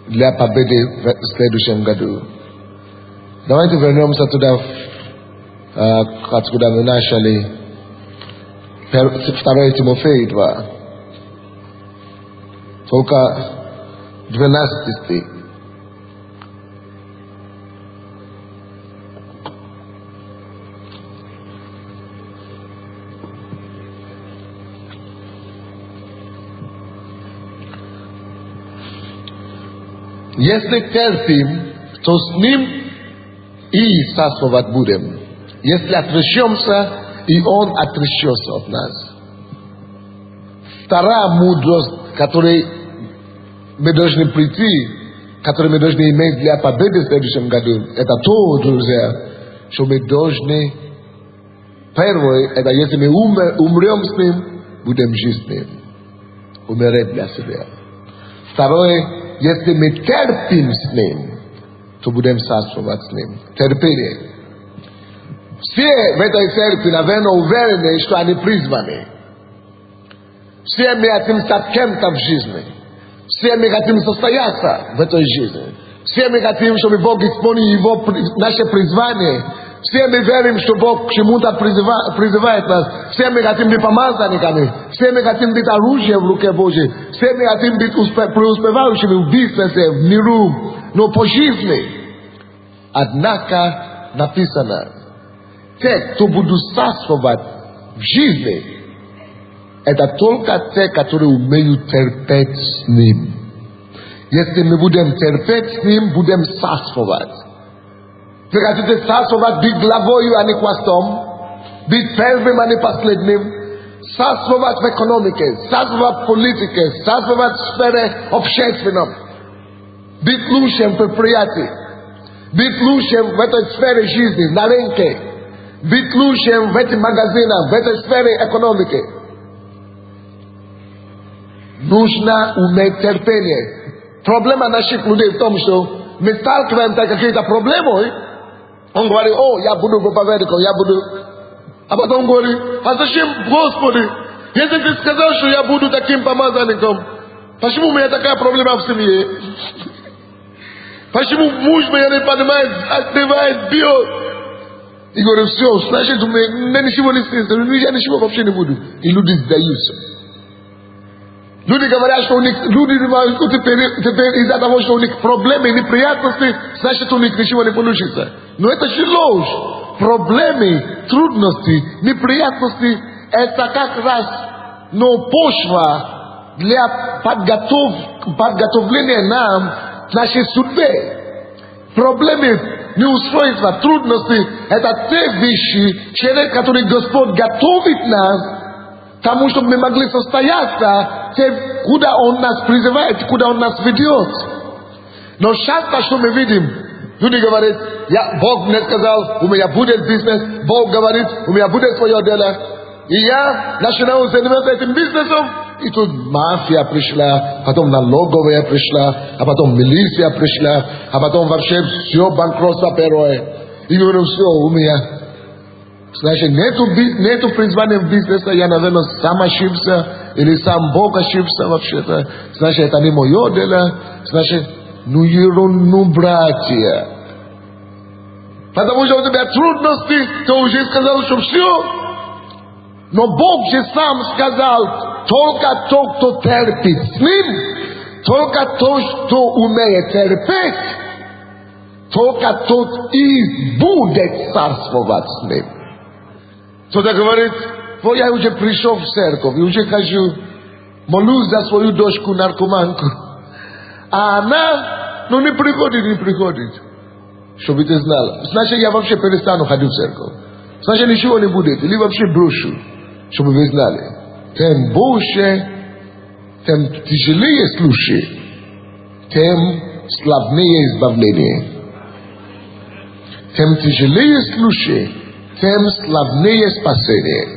для победы в следующем году. Давайте вернемся туда, откуда мы начали. 2 Тимофея 2. Только 12 стих. Если терпим, то с Ним и царствовать будем. Если отречемся, и Он отречется от нас. Вторая мудрость, которой мы должны прийти, которую мы должны иметь для победы в следующем году, это то, друзья, что мы должны... Первое, это если мы умрем с Ним, будем жить с Ним. Умереть для себя. Второе, если мы терпим с Ним, то будем царствовать с Ним. Терпение. Все в этой церкви, наверное, уверены, что они призваны. Все мы хотим стать кем-то в жизни. Все мы хотим состояться в этой жизни. Все мы хотим, чтобы Бог исполнил наше призвание. Все мы верим, что Бог к чему-то призывает нас. Все мы хотим быть помазанниками. Все мы хотим быть оружием в руке Божьей. Все мы хотим быть преуспевающими в бизнесе, в миру, но по жизни. Однако написано, те, кто будут царствовать в жизни, это только те, которые умеют терпеть с Ним. Если мы будем терпеть с Ним, будем царствовать. Вы хотите царствовать, быть главою, а не хвостом, быть первым, а не последним, царствовать в экономике, царствовать в политике, царствовать в сфере общественной, быть лучшим в предприятии, быть лучшим в этой сфере жизни, на рынке, быть лучшим в этих магазинах, в этой сфере экономики. Нужно уметь терпение. Проблема наших людей в том, что мы сталкиваемся с какими-то проблемами. Он говорит, я буду проповедником, я буду... А потом говорит, а зачем, Господи, если ты сказал, что я буду таким помазанником, почему у меня такая проблема в семье? Почему муж меня не понимает, открывает, бьет? И говорит, все, значит, у меня ничего не снится, я ничего вообще не буду. И люди сдаются. Люди говорят, что у них, люди теперь из-за того, что у них проблемы, неприятности, значит, у них ничего не получится. Но это же ложь. Проблемы, трудности, неприятности, это как раз, почва для подготовления нам к нашей судьбе. Проблемы, неустройства, трудности, это те вещи, через которые Господь готовит нас, тому, чтобы мы могли состояться, куда Он нас призывает, куда Он нас ведет. Но часто, что мы видим, люди говорят, Бог мне сказал, у меня будет бизнес, Бог говорит, у меня будет свое дело. И я начинаю заниматься этим бизнесом, и тут мафия пришла, потом налоговая пришла, а потом милиция пришла, а потом вообще все банкротство первое. И говорю, все, у меня... Значит, нету призвания в бизнесе, я, наверное, сам ошибся, или сам Бог ошибся вообще-то. Значит, это не мое дело. Значит, ерунду, братья. Потому что у тебя трудности, ты уже сказал, что все. Но Бог же сам сказал, только тот, кто терпит с Ним, только тот, кто умеет терпеть, только тот и будет царствовать с Ним. Кто-то говорит, я уже пришел в церковь, я уже хожу, молюсь за свою дочку наркоманку. А она, не приходит. Чтобы ты знала. Значит, я вообще перестану ходить в церковь. Значит, ничего не будет. Или вообще брошу. Чтобы вы знали. Тем больше, тем тяжелее слушай, тем славнее избавление. Тем тяжелее слушай, тем славнее спасение.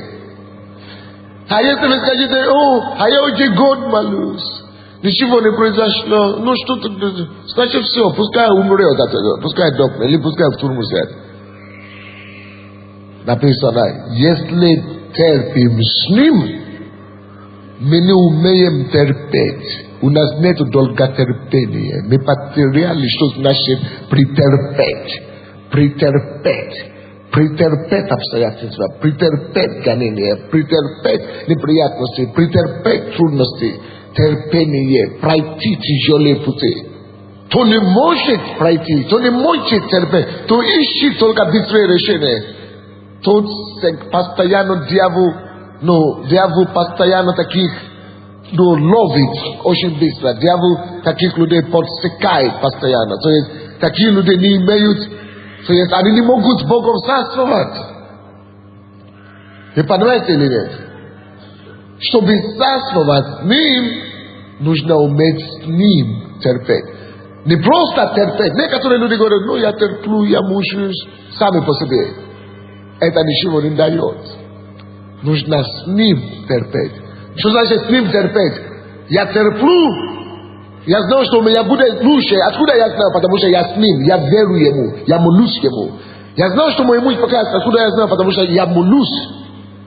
А если вы скажете, я уже год молюсь, ничего не произошло, что-то, значит все, пускай умрет от этого, пускай дохнет, или пускай в тюрьму сядет. Написано, если терпим с Ним, мы не умеем терпеть. У нас нет долготерпения. Мы потеряли, что значит претерпеть. Претерпеть обстоятельства, претерпеть гонения, претерпеть неприятности, претерпеть трудности, терпение, пройти тяжелые пути. То не может пройти, то не может терпеть, то ищет только быстрое решение. То постоянно дьявол постоянно таких но ловит очень быстро. Дьявол таких людей подсекает постоянно. То есть такие люди не имеют, то есть они не могут с Богом царствовать. Вы понимаете или нет? Чтобы царствовать с Ним, нужно уметь с Ним терпеть. Не просто терпеть. Некоторые люди говорят, ну я терплю, я мучаюсь сами по себе. Это ничего не дает. Нужно с Ним терпеть. Что значит с Ним терпеть? Я терплю, я знаю, что у меня будет лучше. Откуда я знаю? Потому что я с Ним, я верю Ему, я молюсь Ему. Я знаю, что мой муж покажется. Откуда я знаю? Потому что я молюсь.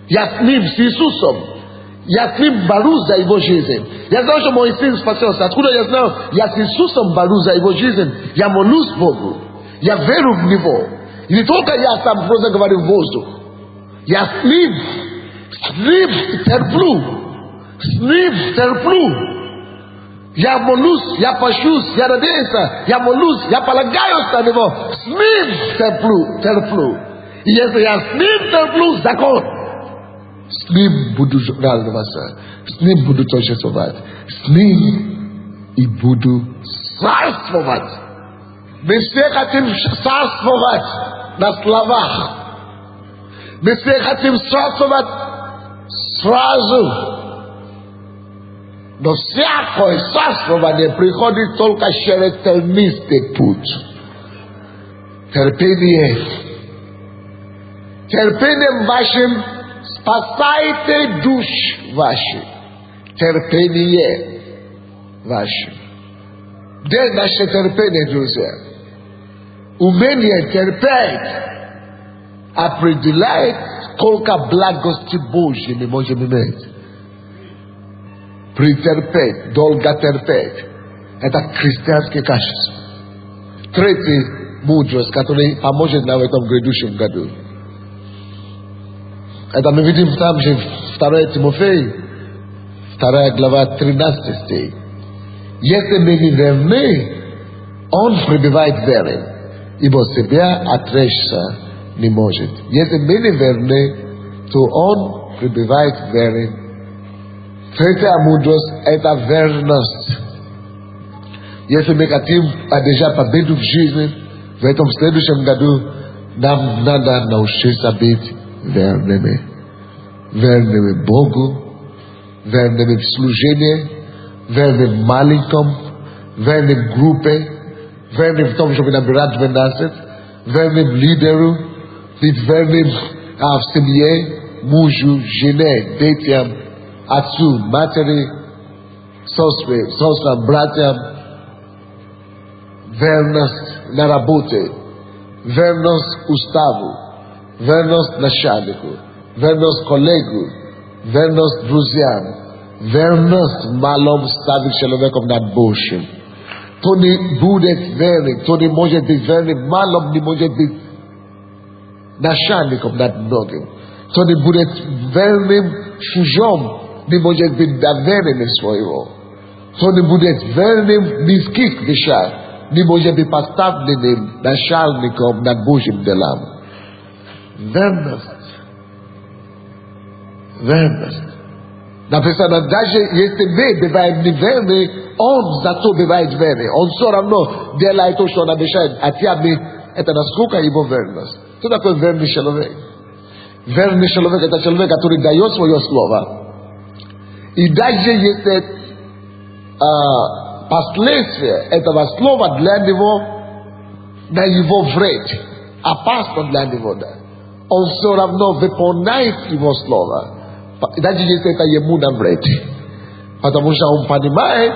Я с Ним, с Иисусом. Я с Ним борюсь за Его жизнь. Я знаю, что мой сын спасется. Откуда я знаю? Я с Иисусом борюсь за Его жизнь. Я молюсь Богу. Я верю в Него. И не только я сам просто говорю в воздух. Я с Ним терплю. С Ним терплю. Я молюсь, я пощусь, я надеюсь, я молюсь, я полагаюсь на Него. С Ним терплю. И если я с Ним терплю, закон. С Ним буду радоваться, с Ним буду торжествовать, с Ним и буду царствовать. Мы все хотим царствовать на словах. Мы все хотим царствовать сразу. Но всякое царствование приходит только через тернистый путь. Терпение. Терпением вашим спасайте душ ваши. Терпение ваше. Где наше терпение, друзья? Умение терпеть определяет, сколько благости Божьей мы можем иметь. Претерпеть, долго терпеть. Это христианское качество. Третья мудрость, которая поможет нам в этом грядущем году. Это мы видим там же 2 Тимофея, 2 глава, 13 стих. Если мы не верны, он пребывает верен, ибо себя отречься не может. Если мы не верны, то он пребывает верен. Третья мудрость – это верность. Если мы хотим одержать победу в жизни, в этом следующем году, нам надо научиться быть верными. Верными Богу, верными в служении, верными в маленьком, верными в группе, верными в том, чтобы набирать 12, верными лидеру, быть верным в семье, мужу, жене, детям, отцу, матери, сестрам, братьям. Верность на работе, верность уставу, верность начальнику, верность коллегу, верность друзьям, верность малом ставить человеком над Божьим. Кто не будет верным, кто не может быть верным, малом не может быть начальником над многим. Кто не будет верным чужом, не может быть доверенным своего. Кто не будет верным в низких вещах, не может быть поставленным начальником над Божьим делом. Верность. Верность. Написано, даже если мы бываем неверны, он зато бывает верный. Он все равно делает то, что он обещает. А это насколько его верность. Что такое верный человек? Верный человек – это человек, который дает свое слово. И даже если последствия этого слова для него на его вред, опасно для него, да, он все равно выполняет его слово, даже если это ему на вред. Потому что он понимает,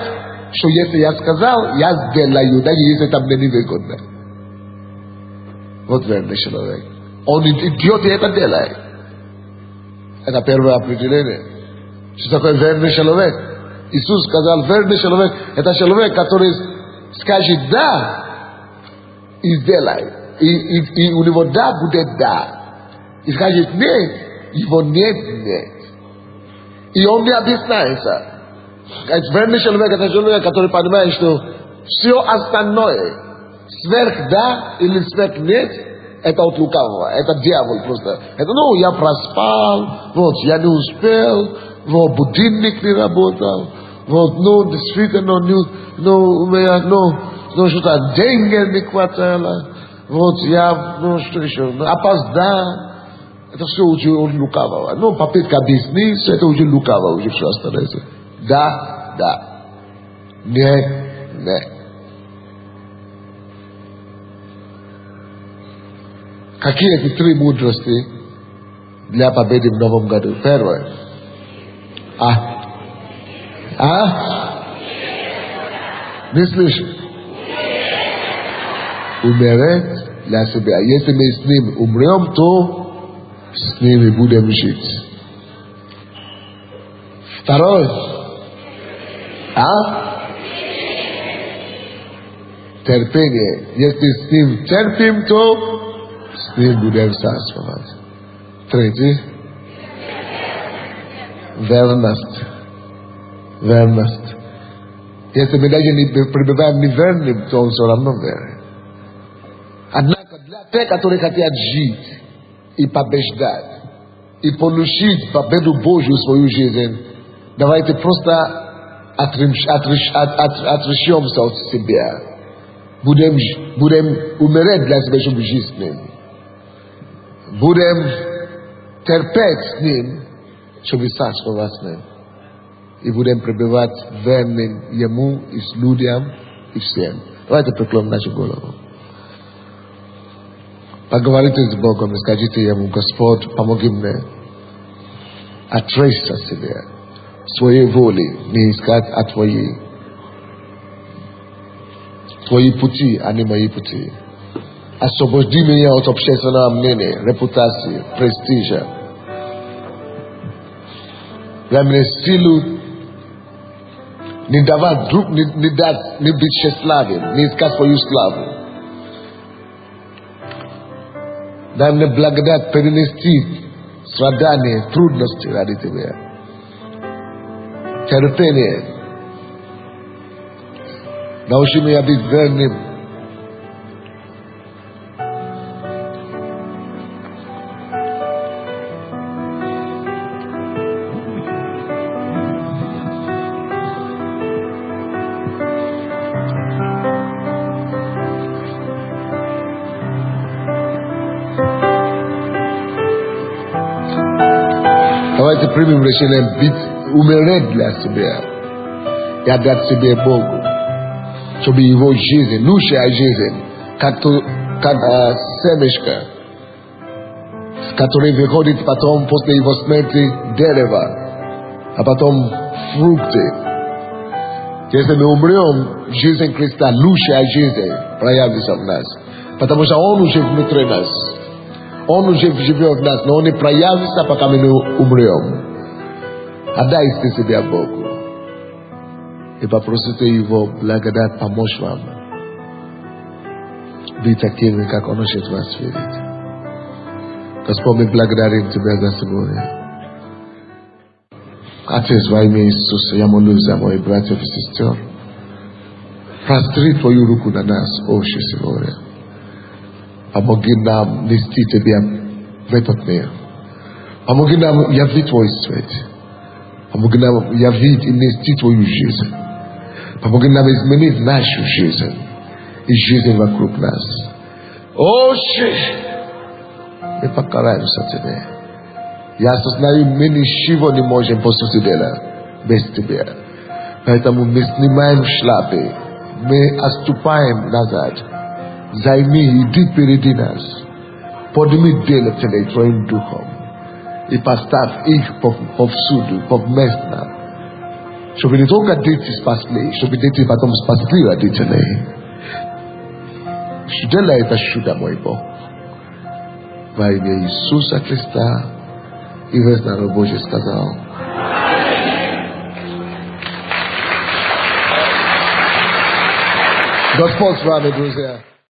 что если я сказал, я сделаю, даже если это мне не выгодно. Вот верный человек. Он идет и это делает. Это первое определение. Что такое верный человек? Иисус сказал, верный человек – это человек, который скажет «да» и сделает. И у него «да» будет «да». И скажет «нет», его «нет» – «нет». И он не объясняется. Верный человек – это человек, который понимает, что все остальное, сверх «да» или сверх «нет», это от лукавого, это дьявол просто. Это, я проспал, вот, я не успел, вот, будильник не работал, Вот, ну, действительно, ну, что-то деньги не хватало. Вот, я, ну, что еще, опоздал. Это все уже лукавого. Ну, попытка объяснить, это уже лукаво, уже все остается. Да. Не. Какие эти 3 мудрости для победы в новом году? Первое. Не слышу. Умереть для себя. Если мы с ним умрем, то с ними будем жить. Второе. Терпение. Если с ним терпим, то с ним будем царствовать. Третье. Верность. Если мы даже не пребываем неверным, то он все равно верен. Однако для тех, которые хотят жить и побеждать, и получить победу Божью в свою жизнь, давайте просто отрешемся от себя. Будем умереть для себя, чтобы жить с ним. Будем терпеть с ним, чтобы царствовать с ним. И будем пребывать верным ему и с людям и всем. Давайте преклоним нашу голову. Поговорите с Богом и скажите ему: Господь, помоги мне отречься от себя, своей воли, не искать от твои пути, а не мои пути. Освободи меня от общественного мнения, репутации, престижа. Дай мне силу не давать друг, не быть тщеславен, не искать свою славу. Дай мне благодать перенести страдания, трудности ради Тебя. Терпение. Научи меня быть верным. Давайте примем решение умереть для себя и отдать себе Богу, чтобы его жизнь, лучшая жизнь, как семечко, который выходит потом после его смерти дерево, а потом фрукты. Если мы умрем, жизнь Христа, лучшая жизнь проявится в нас, потому что Он уже внутри нас. Он уже живет в нас, но Он не проявится, пока мы не умрем. Отдайте себя Богу и попросите Его благодать помочь вам быть такими, как Он хочет вас видеть. Господь, мы благодарим Тебя за сегодня. Отец, во имя Иисуса, я молюсь за моих братьев и сестер. Простри Твою руку на нас, Отче, сегодня. Помоги нам нести Тебя в этот мир. Помоги нам явить Твой свет. Помоги нам явить и нести Твою жизнь. Помоги нам изменить нашу жизнь и жизнь вокруг нас. Отче, мы покараемся Тебе. Я осознаю, мы ничего не можем по сути дела без Тебя. Поэтому мы снимаем шляпы, мы отступаем назад. Займи, иди впереди нас. Подними дело Тебе Твоим Духом и поставь их повсюду, повместно. Чтобы не только дети спасли, чтобы дети потом спасли родителей. Делай это чудо, мой Бог. Во имя Иисуса Христа и весь народ Божий сказал. Господь с вами, друзья.